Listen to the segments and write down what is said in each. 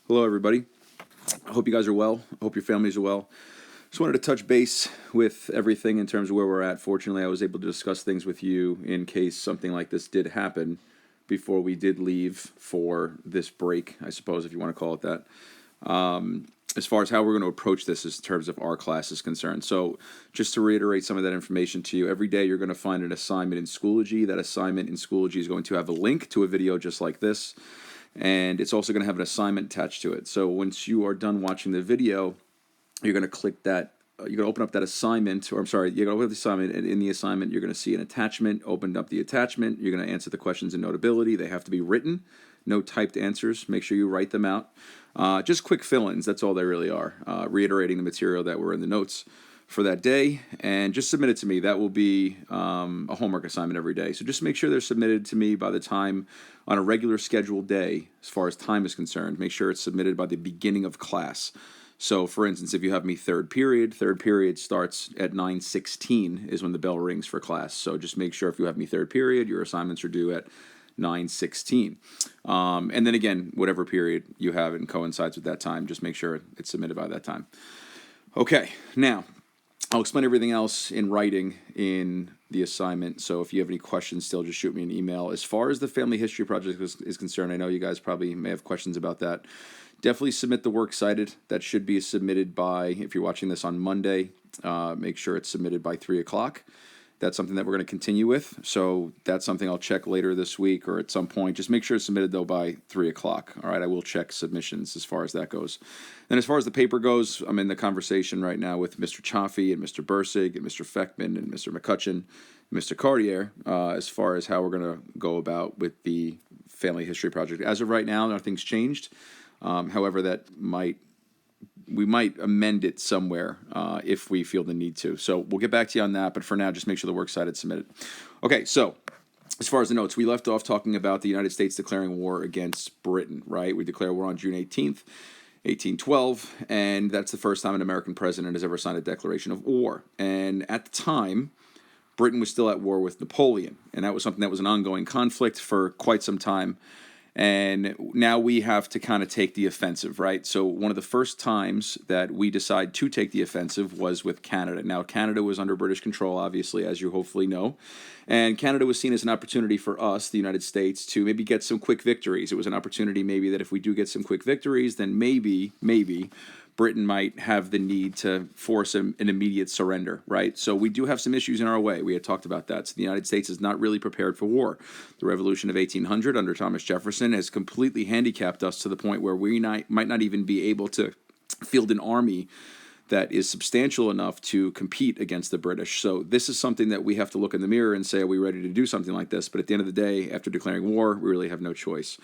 Hello, everybody. I hope you guys are well. I hope your families are well. Just wanted to touch base with everything in terms of where we're at. Fortunately, I was able to discuss things with you in case something like this did happen before we did leave for this break, I suppose, if you want to call it that. As far as how we're going to approach this in terms of our class is concerned. So just to reiterate some of that information to you, every day you're going to find an assignment in Schoology. That assignment in Schoology is going to have a link to a video just like this. And it's also going to have an assignment attached to it. So once you are done watching the video, you're going to click that. You're going to open up that assignment, or I'm sorry, you're going to open up the assignment, and in the assignment, you're going to see an attachment. Open up the attachment. You're going to answer the questions in Notability. They have to be written, no typed answers. Make sure you write them out. Just quick fill-ins. That's all they really are. Reiterating the material that were in the notes for that day, and just submit it to me. That will be a homework assignment every day. So just make sure they're submitted to me by the time on a regular scheduled day, as far as time is concerned. Make sure it's submitted by the beginning of class. So, for instance, if you have me third period starts at 9:16 is when the bell rings for class. So just make sure if you have me third period, your assignments are due at 9:16. And then again, whatever period you have and coincides with that time, just make sure it's submitted by that time. Okay, now I'll explain everything else in writing in the assignment. So if you have any questions still, just shoot me an email. As far as the family history project is concerned, I know you guys probably may have questions about that. Definitely submit the works cited. That should be submitted by, if you're watching this on Monday, make sure it's submitted by 3 o'clock. That's something that we're going to continue with. So that's something I'll check later this week or at some point. Just make sure it's submitted, though, by 3 o'clock. All right, I will check submissions as far as that goes. And as far as the paper goes, I'm in the conversation right now with Mr. Chaffee and Mr. Bursig and Mr. Feckman and Mr. McCutcheon, and Mr. Cartier, as far as how we're going to go about with the family history project. As of right now, nothing's changed. However, we might amend it somewhere if we feel the need to. So we'll get back to you on that. But for now, just make sure the works cited submitted. Okay, so as far as the notes, we left off talking about the United States declaring war against Britain, right? We declare war on June 18th, 1812, and that's the first time an American president has ever signed a declaration of war. And at the time, Britain was still at war with Napoleon, and that was something that was an ongoing conflict for quite some time. And now we have to kind of take the offensive, right? So one of the first times that we decide to take the offensive was with Canada. Now, Canada was under British control, obviously, as you hopefully know. And Canada was seen as an opportunity for us, the United States, to maybe get some quick victories. It was an opportunity maybe that if we do get some quick victories, then maybe Britain might have the need to force an immediate surrender, right? So we do have some issues in our way. We had talked about that. So the United States is not really prepared for war. The Revolution of 1800 under Thomas Jefferson has completely handicapped us to the point where we might not even be able to field an army that is substantial enough to compete against the British. So this is something that we have to look in the mirror and say, are we ready to do something like this? But at the end of the day, after declaring war, we really have no choice.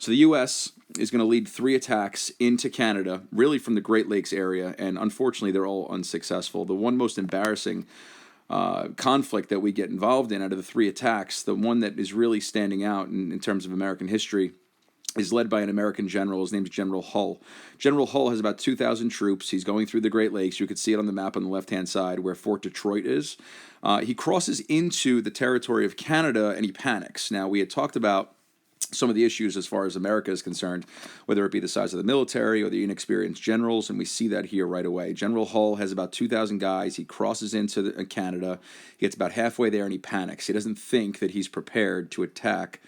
So the U.S. is going to lead 3 attacks into Canada, really from the Great Lakes area, and unfortunately, they're all unsuccessful. The one most embarrassing conflict that we get involved in out of the 3 attacks, the one that is really standing out in terms of American history, is led by an American general. His name is General Hull. General Hull has about 2,000 troops. He's going through the Great Lakes. You can see it on the map on the left-hand side where Fort Detroit is. He crosses into the territory of Canada, and he panics. Now, we had talked about some of the issues as far as America is concerned, whether it be the size of the military or the inexperienced generals, and we see that here right away. General Hull has about 2,000 guys. He crosses into Canada. He gets about halfway there, and he panics. He doesn't think that he's prepared to attack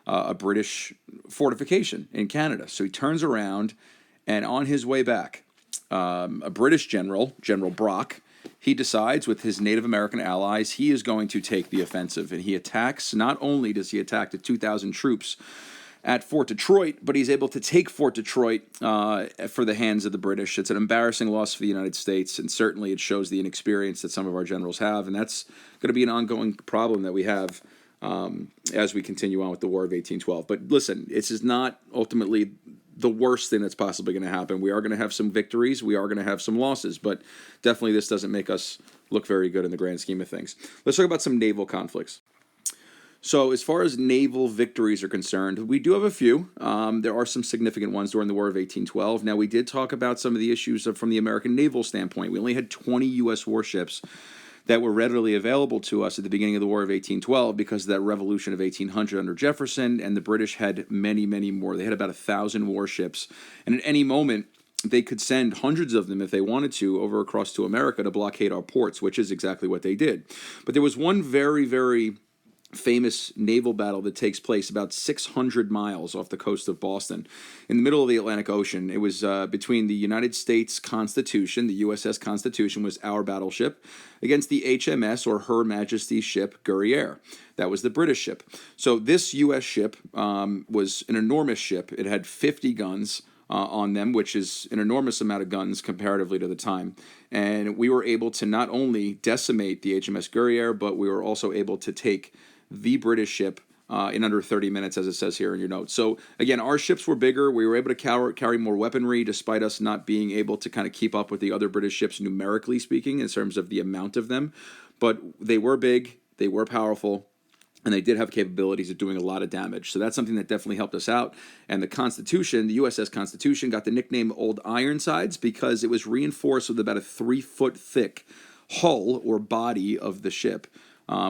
a British fortification in Canada. So he turns around, and on his way back, a British general, General Brock, he decides with his Native American allies, he is going to take the offensive. And he attacks, not only does he attack the 2,000 troops at Fort Detroit, but he's able to take Fort Detroit for the hands of the British. It's an embarrassing loss for the United States, and certainly it shows the inexperience that some of our generals have, and that's going to be an ongoing problem that we have as we continue on with the War of 1812. But listen, this is not ultimately the worst thing that's possibly going to happen. We are going to have some victories. We are going to have some losses. But definitely this doesn't make us look very good in the grand scheme of things. Let's talk about some naval conflicts. So as far as naval victories are concerned, we do have a few. There are some significant ones during the War of 1812. Now, we did talk about some of the issues from the American naval standpoint. We only had 20 U.S. warships that were readily available to us at the beginning of the War of 1812 because of that revolution of 1800 under Jefferson, and the British had many, many more. They had about 1,000 warships, and at any moment, they could send hundreds of them if they wanted to over across to America to blockade our ports, which is exactly what they did. But there was one very, very famous naval battle that takes place about 600 miles off the coast of Boston in the middle of the Atlantic Ocean. It was between the United States Constitution, the USS Constitution was our battleship, against the HMS, or Her Majesty's ship, Guerriere. That was the British ship. So this U.S. ship was an enormous ship. It had 50 guns on them, which is an enormous amount of guns comparatively to the time. And we were able to not only decimate the HMS Guerriere, but we were also able to take the British ship in under 30 minutes, as it says here in your notes. So again, our ships were bigger. We were able to carry more weaponry, despite us not being able to kind of keep up with the other British ships, numerically speaking, in terms of the amount of them. But they were big, they were powerful, and they did have capabilities of doing a lot of damage. So that's something that definitely helped us out. And the Constitution, the USS Constitution, got the nickname Old Ironsides because it was reinforced with about a 3-foot thick hull or body of the ship,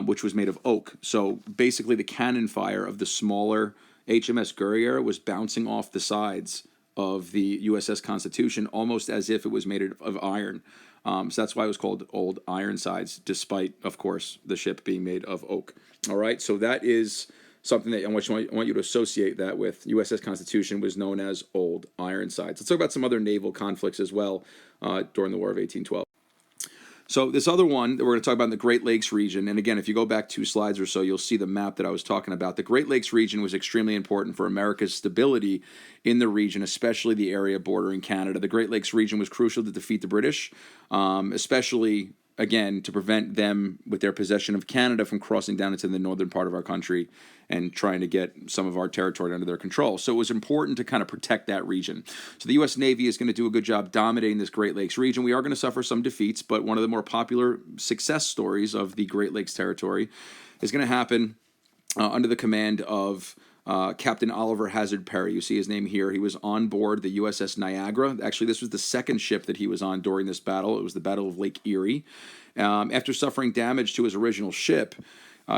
which was made of oak. So basically the cannon fire of the smaller HMS Guerriere was bouncing off the sides of the USS Constitution almost as if it was made of iron. So that's why it was called Old Ironsides, despite, of course, the ship being made of oak. All right, so that is something that I want you to associate that with. USS Constitution was known as Old Ironsides. Let's talk about some other naval conflicts as well during the War of 1812. So this other one that we're going to talk about in the Great Lakes region, and again, if you go back 2 slides or so, you'll see the map that I was talking about. The Great Lakes region was extremely important for America's stability in the region, especially the area bordering Canada. The Great Lakes region was crucial to defeat the British, especially, again, to prevent them with their possession of Canada from crossing down into the northern part of our country and trying to get some of our territory under their control. So it was important to kind of protect that region. So the U.S. Navy is going to do a good job dominating this Great Lakes region. We are going to suffer some defeats, but one of the more popular success stories of the Great Lakes territory is going to happen under the command of Captain Oliver Hazard Perry. You see his name here. He was on board the USS Niagara. Actually, this was the second ship that he was on during this battle. It was the Battle of Lake Erie. After suffering damage to his original ship,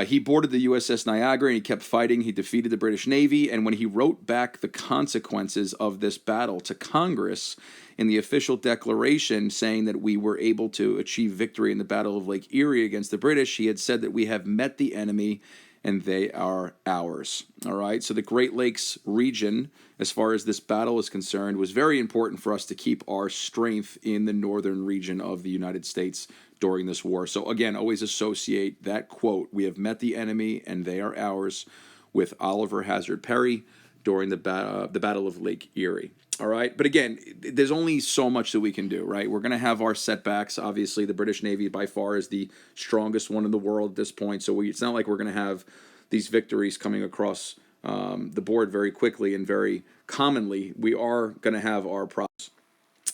he boarded the USS Niagara and he kept fighting. He defeated the British Navy, and when he wrote back the consequences of this battle to Congress in the official declaration saying that we were able to achieve victory in the Battle of Lake Erie against the British, he had said that we have met the enemy and they are ours. All right, so the Great Lakes region, as far as this battle is concerned, was very important for us to keep our strength in the northern region of the United States during this war. So again, always associate that quote, "We have met the enemy and they are ours," with Oliver Hazard Perry during the Battle of Lake Erie. All right, but again, there's only so much that we can do, right? We're going to have our setbacks. Obviously, the British Navy by far is the strongest one in the world at this point, so it's not like we're going to have these victories coming across the board very quickly and very commonly. We are going to have our problems.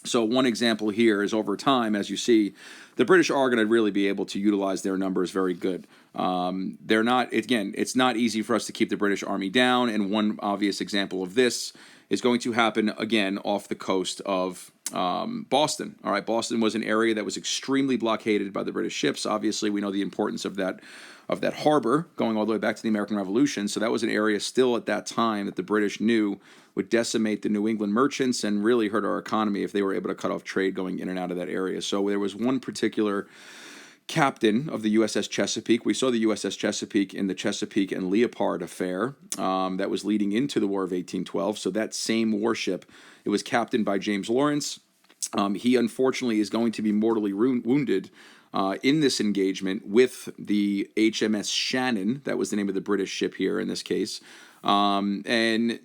So one example here is over time, as you see, the British are going to really be able to utilize their numbers very good. They're not, again, it's not easy for us to keep the British Army down, and one obvious example of this is going to happen again off the coast of Boston. All right, Boston was an area that was extremely blockaded by the British ships. Obviously, we know the importance of that harbor going all the way back to the American Revolution. So that was an area still at that time that the British knew would decimate the New England merchants and really hurt our economy if they were able to cut off trade going in and out of that area. So there was one particular captain of the USS Chesapeake. We saw the USS Chesapeake in the Chesapeake and Leopard affair that was leading into the War of 1812. So that same warship, it was captained by James Lawrence. He unfortunately is going to be mortally wounded in this engagement with the HMS Shannon. That was the name of the British ship here in this case. And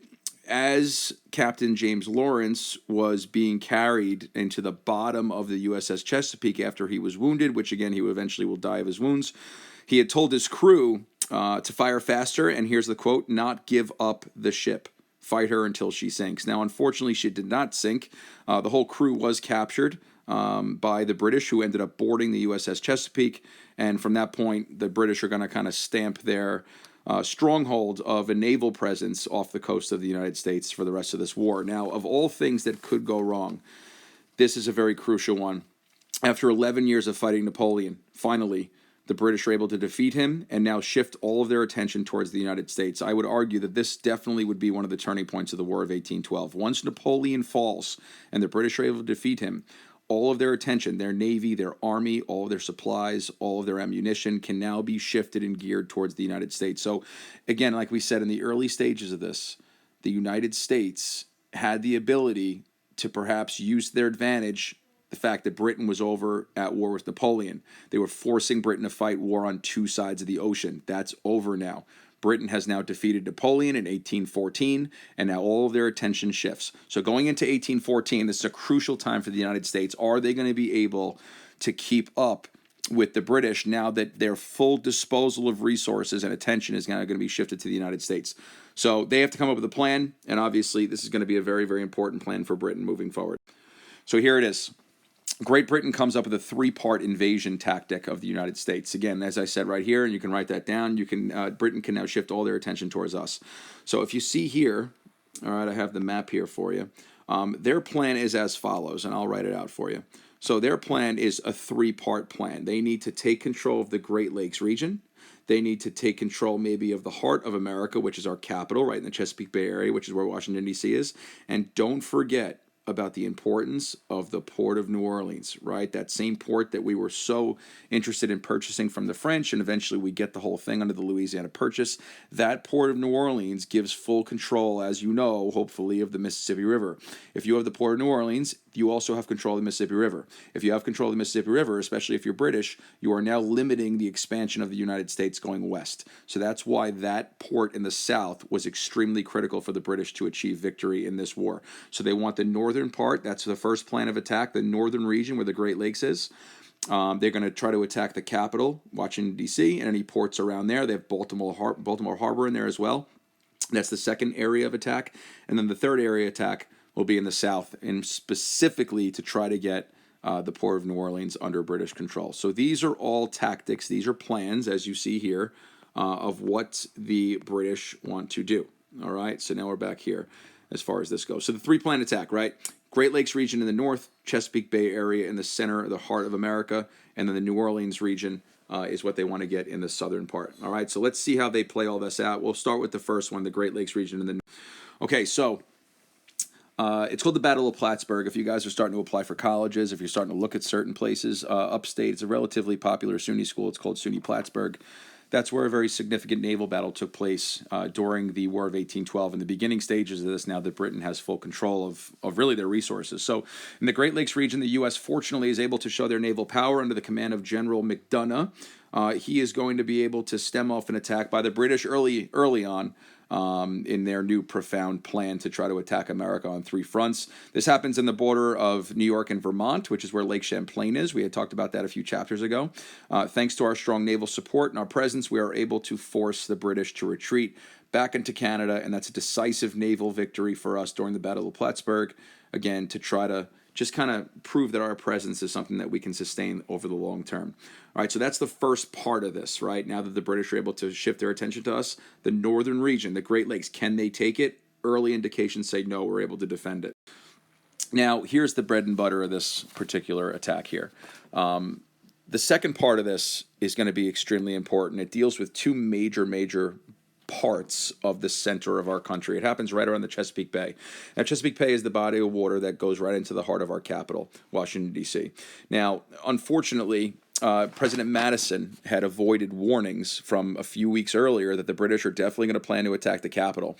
as Captain James Lawrence was being carried into the bottom of the USS Chesapeake after he was wounded, which again, he eventually will die of his wounds, he had told his crew to fire faster, and here's the quote, "Not give up the ship. Fight her until she sinks." Now, unfortunately, she did not sink. The whole crew was captured by the British, who ended up boarding the USS Chesapeake, and from that point, the British are going to kind of stamp their stronghold of a naval presence off the coast of the United States for the rest of this war. Now, of all things that could go wrong, this is a very crucial one. After 11 years of fighting Napoleon, finally, the British are able to defeat him and now shift all of their attention towards the United States. I would argue that this definitely would be one of the turning points of the War of 1812. Once Napoleon falls and the British are able to defeat him, all of their attention, their navy, their army, all of their supplies, all of their ammunition can now be shifted and geared towards the United States. So, again, like we said in the early stages of this, the United States had the ability to perhaps use their advantage, the fact that Britain was over at war with Napoleon. They were forcing Britain to fight war on two sides of the ocean. That's over now. Britain has now defeated Napoleon in 1814, and now all of their attention shifts. So going into 1814, this is a crucial time for the United States. Are they going to be able to keep up with the British now that their full disposal of resources and attention is now going to be shifted to the United States? So they have to come up with a plan, and obviously this is going to be a very, very important plan for Britain moving forward. So here it is. Great Britain comes up with a three-part invasion tactic of the United States. Again, as I said right here, and you can write that down, Britain can now shift all their attention towards us. So if you see here, all right, I have the map here for you. Their plan is as follows, and I'll write it out for you. So their plan is a three-part plan. They need to take control of the Great Lakes region. They need to take control maybe of the heart of America, which is our capital, right in the Chesapeake Bay area, which is where Washington, D.C. is. And don't forget about the importance of the port of New Orleans, right? That same port that we were so interested in purchasing from the French, and eventually we get the whole thing under the Louisiana Purchase. That port of New Orleans gives full control, as you know, hopefully, of the Mississippi River. If you have the port of New Orleans, you also have control of the Mississippi River. If you have control of the Mississippi River, especially if you're British, you are now limiting the expansion of the United States going west. So that's why that port in the south was extremely critical for the British to achieve victory in this war. So they want the northern part. That's the first plan of attack, the northern region where the Great Lakes is. They're going to try to attack the capital, Washington, D.C., and any ports around there. They have Baltimore Harbor in there as well. That's the second area of attack. And then the third area attack will be in the south, and specifically to try to get the port of New Orleans under British control. So these are all tactics. These are plans, as you see here, of what the British want to do. All right, so now we're back here as far as this goes. So the three-plan attack, right? Great Lakes region in the north, Chesapeake Bay area in the center, the heart of America, and then the New Orleans region is what they want to get in the southern part. All right, so let's see how they play all this out. We'll start with the first one, the Great Lakes region in the north. Okay, so it's called the Battle of Plattsburgh. If you guys are starting to apply for colleges, if you're starting to look at certain places upstate, it's a relatively popular SUNY school. It's called SUNY Plattsburgh. That's where a very significant naval battle took place during the War of 1812. In the beginning stages of this, now that Britain has full control of really their resources. So in the Great Lakes region, the U.S. fortunately is able to show their naval power under the command of General McDonough. He is going to be able to stem off an attack by the British early on. In their new profound plan to try to attack America on three fronts. This happens in the border of New York and Vermont, which is where Lake Champlain is. We had talked about that a few chapters ago. Thanks to our strong naval support and our presence, we are able to force the British to retreat back into Canada, and that's a decisive naval victory for us during the Battle of Plattsburgh, again, to try to just kind of prove that our presence is something that we can sustain over the long term. All right, so that's the first part of this, right? Now that the British are able to shift their attention to us, the northern region, the Great Lakes, can they take it? Early indications say no, we're able to defend it. Now, here's the bread and butter of this particular attack here. The second part of this is going to be extremely important. It deals with two major parts of the center of our country. It happens right around the Chesapeake Bay. Now, Chesapeake Bay is the body of water that goes right into the heart of our capital, Washington, D.C. Now, unfortunately, President Madison had avoided warnings from a few weeks earlier that the British are definitely going to plan to attack the capital.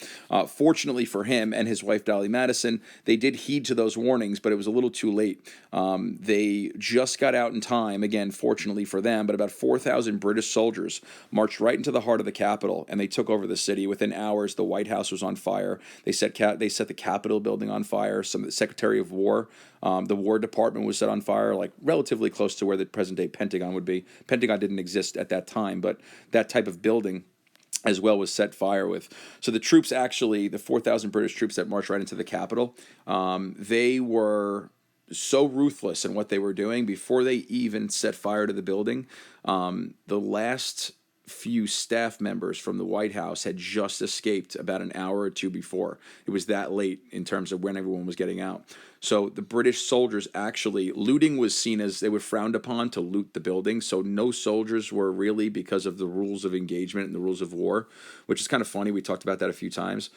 Fortunately for him and his wife, Dolly Madison, they did heed to those warnings, but it was a little too late. They just got out in time, again, fortunately for them, but about 4,000 British soldiers marched right into the heart of the capital, and they took over the city. Within hours, the White House was on fire. They set the Capitol building on fire. The Secretary of War, the War Department was set on fire, like relatively close to where the present-day Pentagon would be. Pentagon didn't exist at that time, but that type of building as well was set fire with. So the troops actually, the 4,000 British troops that marched right into the Capitol, they were so ruthless in what they were doing before they even set fire to the building. The last few staff members from the White House had just escaped about an hour or two before. It was that late in terms of when everyone was getting out. So the British soldiers actually, looting was seen as, they were frowned upon to loot the building. So no soldiers were really, because of the rules of engagement and the rules of war, which is kind of funny. We talked about that a few times.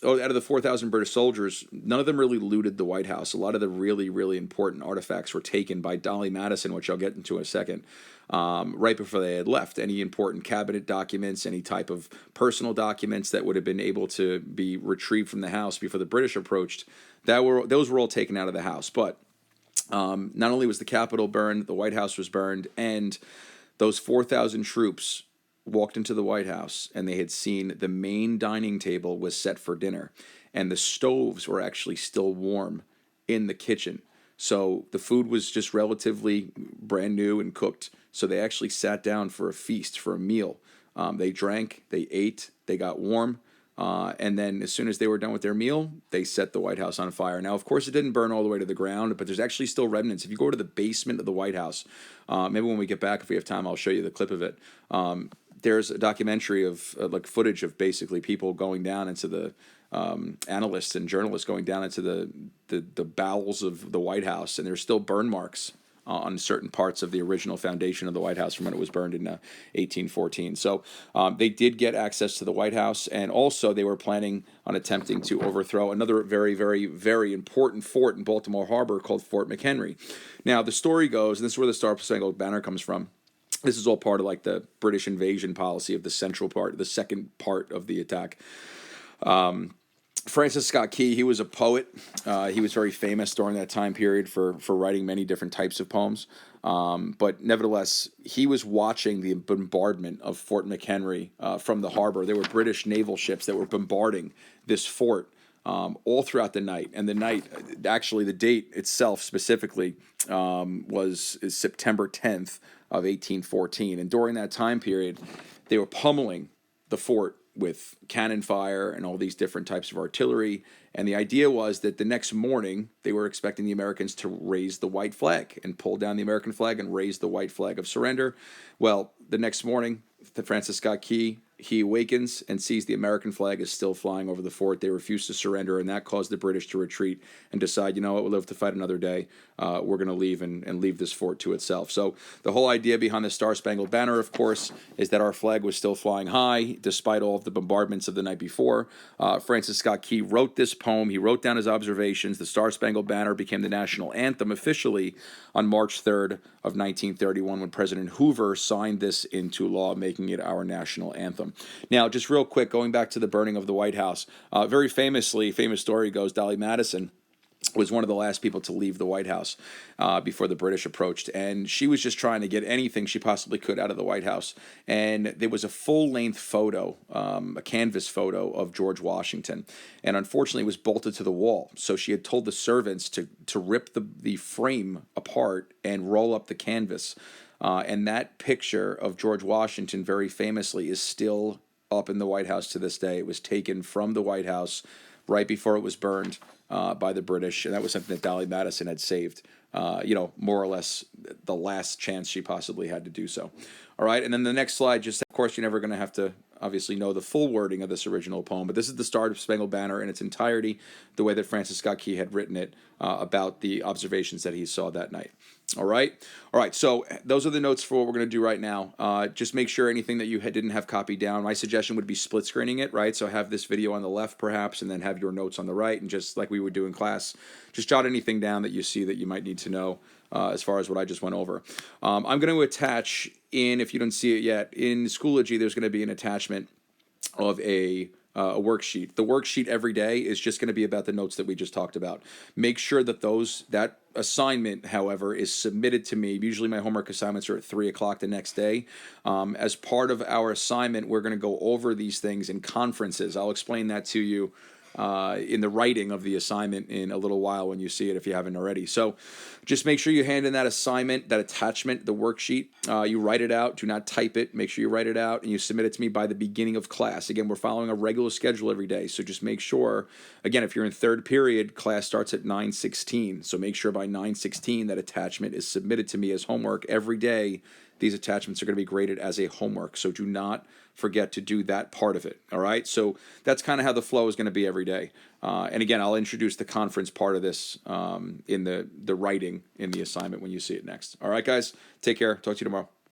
Out of the 4,000 British soldiers, none of them really looted the White House. A lot of the really, really important artifacts were taken by Dolly Madison, which I'll get into in a second, right before they had left. Any important cabinet documents, any type of personal documents that would have been able to be retrieved from the house before the British approached, those were all taken out of the house. But not only was the Capitol burned, the White House was burned, and those 4,000 troops walked into the White House, and they had seen the main dining table was set for dinner, and the stoves were actually still warm in the kitchen. So the food was just relatively brand new and cooked. So they actually sat down for a feast, for a meal. They drank, they ate, they got warm. And then as soon as they were done with their meal, they set the White House on fire. Now, of course, it didn't burn all the way to the ground, but there's actually still remnants. If you go to the basement of the White House, maybe when we get back, if we have time, I'll show you the clip of it. There's a documentary of like footage of basically people going down into the analysts and journalists going down into the bowels of the White House, and there's still burn marks on certain parts of the original foundation of the White House from when it was burned in 1814. So they did get access to the White House, and also they were planning on attempting to overthrow another very, very, very important fort in Baltimore Harbor called Fort McHenry. Now, the story goes, and this is where the Star Spangled Banner comes from. This is all part of like the British invasion policy of the central part, the second part of the attack. Francis Scott Key, he was a poet. He was very famous during that time period for writing many different types of poems. But nevertheless, he was watching the bombardment of Fort McHenry from the harbor. There were British naval ships that were bombarding this fort all throughout the night. And the night, actually the date itself specifically is September 10th of 1814. And during that time period, they were pummeling the fort with cannon fire and all these different types of artillery. And the idea was that the next morning, they were expecting the Americans to raise the white flag and pull down the American flag and raise the white flag of surrender. Well, the next morning, Francis Scott Key, he awakens and sees the American flag is still flying over the fort. They refuse to surrender, and that caused the British to retreat and decide, you know what, we'll live to fight another day. We're going to leave and leave this fort to itself. So the whole idea behind the Star-Spangled Banner, of course, is that our flag was still flying high despite all of the bombardments of the night before. Francis Scott Key wrote this poem. He wrote down his observations. The Star-Spangled Banner became the national anthem officially on March 3rd of 1931 when President Hoover signed this into law, making it our national anthem. Now, just real quick, going back to the burning of the White House, very famously, famous story goes, Dolly Madison was one of the last people to leave the White House before the British approached. And she was just trying to get anything she possibly could out of the White House. And there was a full-length photo, a canvas photo of George Washington. And unfortunately, it was bolted to the wall. So she had told the servants to rip the frame apart and roll up the canvas. And that picture of George Washington, very famously, is still up in the White House to this day. It was taken from the White House right before it was burned by the British, and that was something that Dolly Madison had saved, more or less the last chance she possibly had to do so. All right, and then the next slide, just of course, you're never going to have to obviously know the full wording of this original poem, but this is the Star-Spangled Banner in its entirety, the way that Francis Scott Key had written it about the observations that he saw that night. All right, so those are the notes for what we're going to do right now. Just make sure anything that you didn't have copied down. My suggestion would be split screening it, right? So have this video on the left perhaps, and then have your notes on the right, and just like we would do in class, just jot anything down that you see that you might need to know as far as what I just went over. I'm going to attach in, if you don't see it yet, in Schoology, there's going to be an attachment of a worksheet. The worksheet every day is just going to be about the notes that we just talked about. Make sure that that assignment, however, is submitted to me. Usually my homework assignments are at 3 o'clock the next day. As part of our assignment, we're going to go over these things in conferences. I'll explain that to you in the writing of the assignment in a little while when you see it, if you haven't already. So just make sure you hand in that assignment, that attachment, the worksheet. You write it out. Do not type it. Make sure you write it out, and you submit it to me by the beginning of class. Again, we're following a regular schedule every day, so just make sure, again, if you're in third period, class starts at 9:16. So make sure by 9:16 that attachment is submitted to me as homework every day these attachments are going to be graded as a homework. So do not forget to do that part of it. All right. So that's kind of how the flow is going to be every day. And again, I'll introduce the conference part of this in the writing in the assignment when you see it next. All right, guys, take care. Talk to you tomorrow.